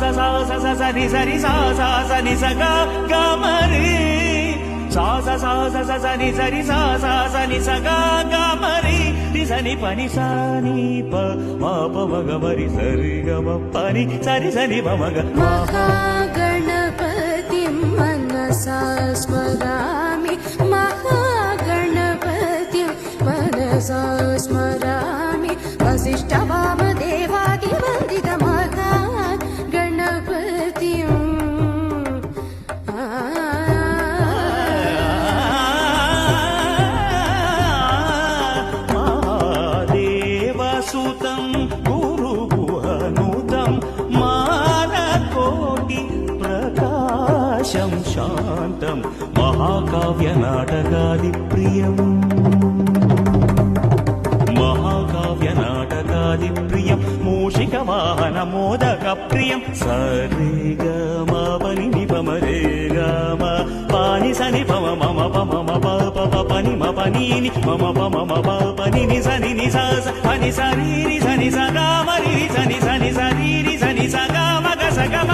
ni sa ni sa ni sa ga ma re sa ni sa ni sa ni sa ga ma re ni sa ni pa ma pa ma ga ma ri sa ri ga ma pa ni sa ni pa ma ga. महागणपतिं मनसा स्मरामि महागणपतिं मनसा स्मरामि वसिष्ठवामदेवादिवन्दितं महागणपतिं महादेवसुतं गुरुगुहनुतं मानकोटि प्रकाशं शान्तं महाकाव्यनाटकादिप्रियम् महाकाव्यनाटकादिप्रियं मूषिकवाहनमोदकप्रियं सरे ग म पनि नि प म रे ग म पानि स नि प म म प म म प प प प नि म प नि नि म म प म म प प नि नि स स प नि स रि रि स नि स ग म रि रि स नि स रि रि स नि स ग म ग स ग म